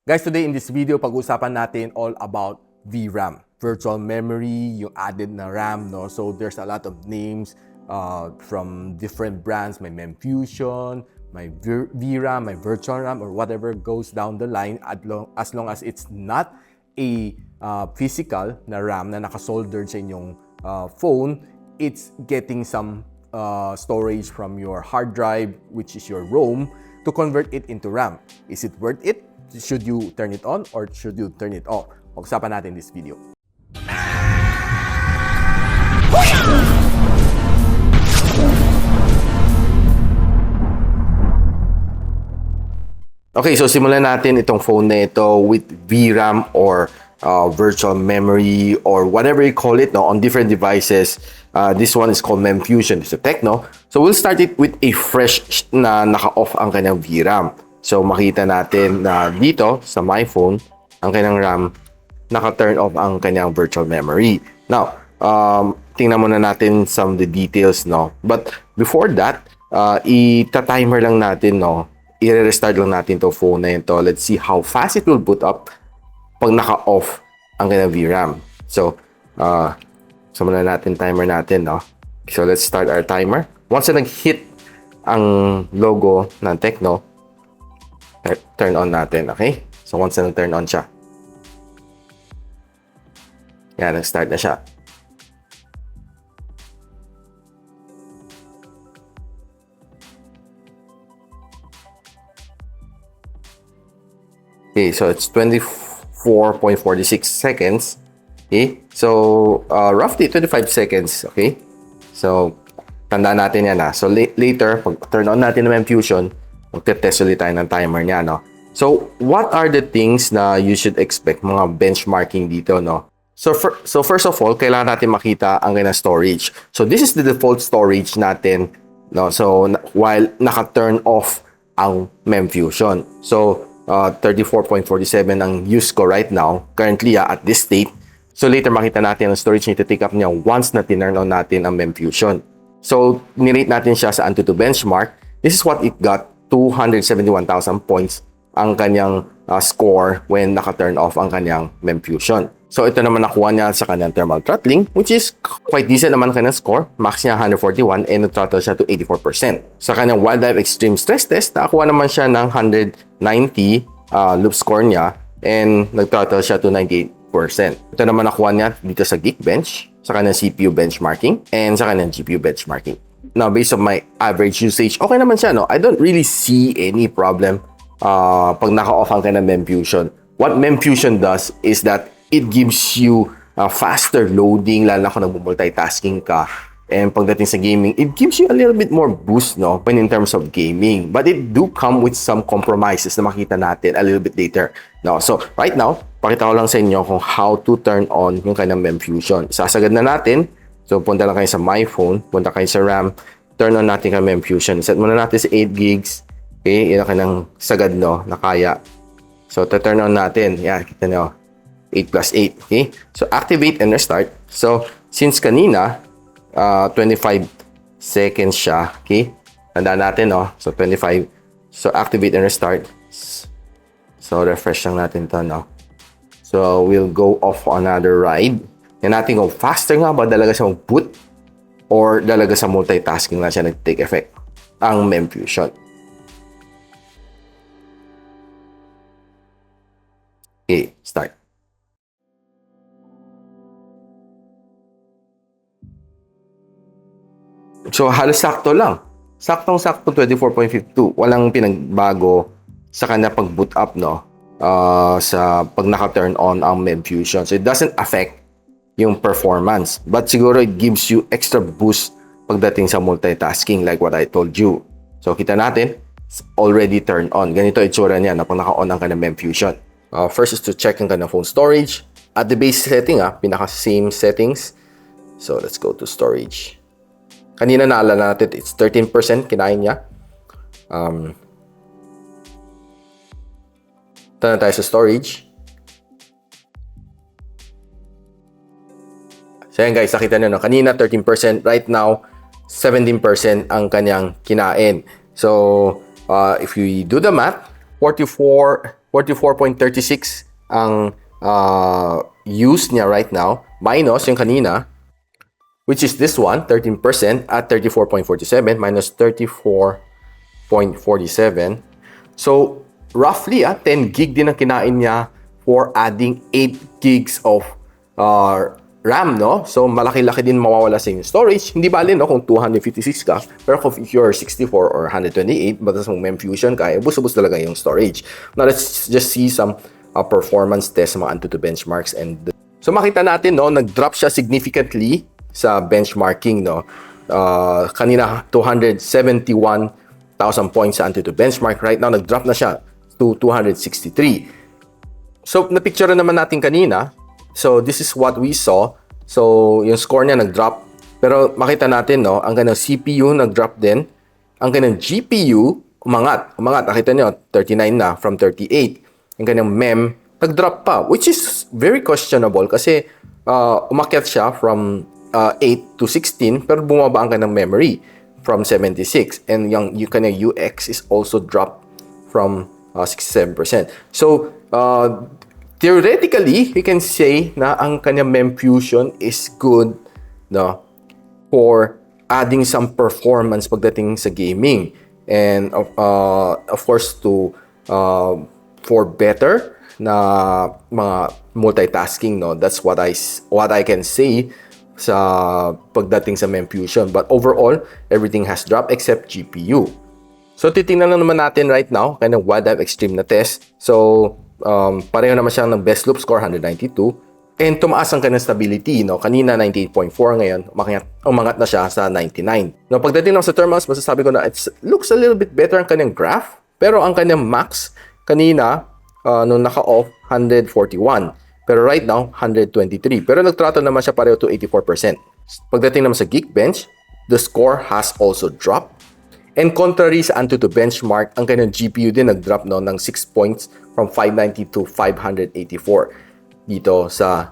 Guys, today in this video, pag-usapan natin all about VRAM, virtual memory, yung added na RAM, no? So there's a lot of names from different brands. May MemFusion, may VRAM, may virtual RAM, or whatever goes down the line as long as it's not a physical na RAM na nakasoldered sa inyong phone, it's getting some storage from your hard drive, which is your ROM, to convert it into RAM. Is it worth it? Should you turn it on or should you turn it off? Pag-usapan natin this video. Okay, so simulan natin itong phone na ito with VRAM or virtual memory or whatever you call it, no, on different devices. This one is called MemFusion. It's a Tecno. So we'll start it with a fresh na naka-off ang kanyang VRAM. So makita natin na dito sa my phone, ang kanyang RAM, naka-turn off ang kanyang virtual memory. Now, tingnan muna natin some of the details, no. But before that, ita-timer lang natin, no. I-restart lang natin to phone na ito. Let's see how fast it will boot up pag naka-off ang kanyang VRAM. So, muna natin timer natin, no. So let's start our timer. Once na nag-hit ang logo ng Tecno, turn on natin, okay? So once na nag-turn on siya, yan, nag-start na siya. Okay, so it's 24.46 seconds. Okay, so roughly 25 seconds. Okay, so tandaan natin yan, ha. So later, pag turn on natin ng MemFusion, magte-test ulit tayo ng timer niya, no? So, what are the things na you should expect, mga benchmarking dito, no? So first of all, kailangan natin makita ang kanyang storage. So, this is the default storage natin, no? So, while naka-turn off ang MemFusion. So, 34.47 ang use ko right now, currently, at this state. So, later makita natin ang storage na iti-take up niya once na tinurn on natin ang MemFusion. So, nirate natin siya sa Antutu benchmark. This is what it got. 271,000 points ang kanyang score when naka-turn off ang kanyang MemFusion. So, ito naman nakuha niya sa kanyang thermal throttling, which is quite decent naman kanyang score. Max niya 141 and nag-throttle siya to 84%. Sa kanyang wildlife extreme stress test, nakakuha naman siya ng 190 loop score niya and nag-throttle siya to 98%. Ito naman nakuha niya dito sa Geekbench, sa kanyang CPU benchmarking, and sa kanyang GPU benchmarking. Now, based on my average usage, okay naman siya, no? I don't really see any problem pag naka-off ang kanyang MemFusion. What MemFusion does is that it gives you faster loading, lalo na kung nag-multitasking ka. And pagdating sa gaming, it gives you a little bit more boost, no, when in terms of gaming. But it do come with some compromises na makita natin a little bit later. No? So, right now, pakita ko lang sa inyo kung how to turn on yung kanyang MemFusion. Sasagad na natin. So, punta lang kayo sa my phone, punta kayo sa RAM, turn on natin ang MemFusion. Set muna natin sa 8 gigs. Okay, yun ang kanyang sagad, no, na kaya. So, turn on natin. Yan, kita nyo. 8 plus 8. Okay? So, activate and restart. So, since kanina, 25 seconds siya. Okay? Tandaan natin, no? So, 25. So, activate and restart. So, refresh lang natin to, no? So, we'll go off another ride. Yan natin kung faster nga ba dalaga sa boot or dalaga sa multitasking na siya nag-take effect ang MemFusion. Okay, start. So, halos sakto lang. Saktong-sakto 24.52. Walang pinagbago sa kanya pag-boot up, no? Sa pag naka-turn on ang MemFusion. So, it doesn't affect yung performance. But siguro it gives you extra boost pagdating sa multitasking like what I told you. So, kita natin, it's already turned on. Ganito itsura niya na pag naka-on ang kanyang MemFusion. First is to check ang kanyang phone storage. At the base setting, pinaka-same settings. So, let's go to storage. Kanina naalala natin, it's 13% kinain niya. Tana tayo sa storage. So yan guys, nakita nyo, no? Kanina 13%, right now 17% ang kanyang kinain. So if you do the math, 44 44.36 ang use niya right now, minus yung kanina, which is this one, 13% at 34.47 minus 34.47. So, roughly, 10 gig din ang kinain niya for adding 8 gigs of RAM, no? So, malaki-laki din mawawala sa yung storage. Hindi bali, no? Kung 256 ka, pero kung if you're 64 or 128, batas mong memfusion ka, bus-bus talaga yung storage. Now, let's just see some performance test sa mga AnTuTu benchmarks. And so, makita natin, no? Nag-drop siya significantly sa benchmarking, no? Kanina, 271,000 points sa AnTuTu benchmark. Right now, nag-drop na siya to 263. So, na-picture naman natin kanina. So, this is what we saw. So, yung score niya nag-drop. Pero makita natin, no, ang kanyang CPU nag-drop din. Ang kanyang GPU umangat. Nakita niyo, 39 na from 38. Ang kanyang MEM nag-drop pa, which is very questionable kasi umakyat siya from 8 to 16 pero bumaba ang kanyang memory from 76. And yung kanyang UX is also dropped from 67%. So, theoretically, we can say na ang kanyang memfusion is good, no, for adding some performance pagdating sa gaming. And of course, for better na mga multitasking, no, that's what I can say sa pagdating sa memfusion. But overall, everything has dropped except GPU. So, titingnan lang naman natin right now, kanyang WADAV Extreme na test. So, pareho naman siya ng best loop score, 192. And tumaas ang kanyang stability, no? Kanina, 98.4 ngayon. Umangat na siya sa 99. No, pagdating naman sa thermals, masasabi ko na it looks a little bit better ang kanyang graph. Pero ang kanyang max, kanina, nung naka-off, 141. Pero right now, 123. Pero nagtrato naman siya pareho to 84%. Pagdating naman sa Geekbench, the score has also dropped. And contrary sa AnTuTu benchmark, ang kanyang GPU din nag-drop, no, ng 6 points from 590 to 584 dito sa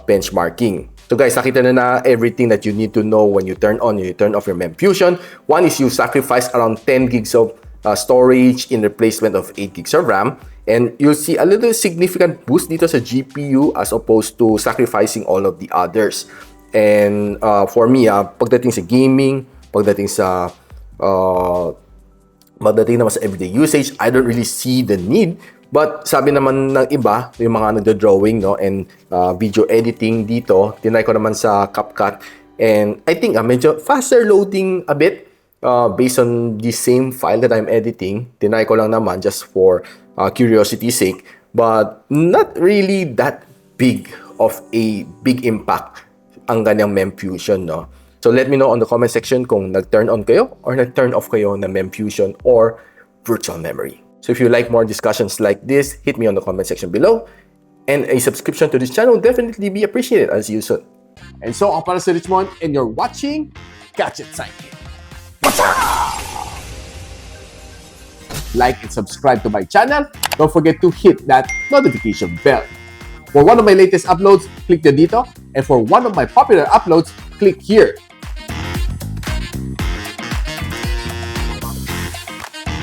benchmarking. So guys, nakita na everything that you need to know when you turn on, you turn off your memfusion. One is you sacrifice around 10 gigs of storage in replacement of 8 gigs of RAM. And you'll see a little significant boost dito sa GPU as opposed to sacrificing all of the others. And for me, pagdating sa gaming, pagdating naman sa everyday usage, I don't really see the need. But sabi naman ng iba, yung mga nagdo-drawing, no, and video editing dito, tinry ko naman sa CapCut. And I think medyo faster loading a bit based on the same file that I'm editing. Tinry ko lang naman just for curiosity's sake. But not really that big of a big impact ang ganyang memfusion, no? So let me know on the comment section kung nag-turn on kayo or nag-turn off kayo na memfusion or virtual memory. So if you like more discussions like this, hit me on the comment section below. And a subscription to this channel will definitely be appreciated. I'll see you soon. And so, ako para si Richmond and you're watching Gadget Sidekick. Like and subscribe to my channel. Don't forget to hit that notification bell. For one of my latest uploads, click the dito. And for one of my popular uploads, click here.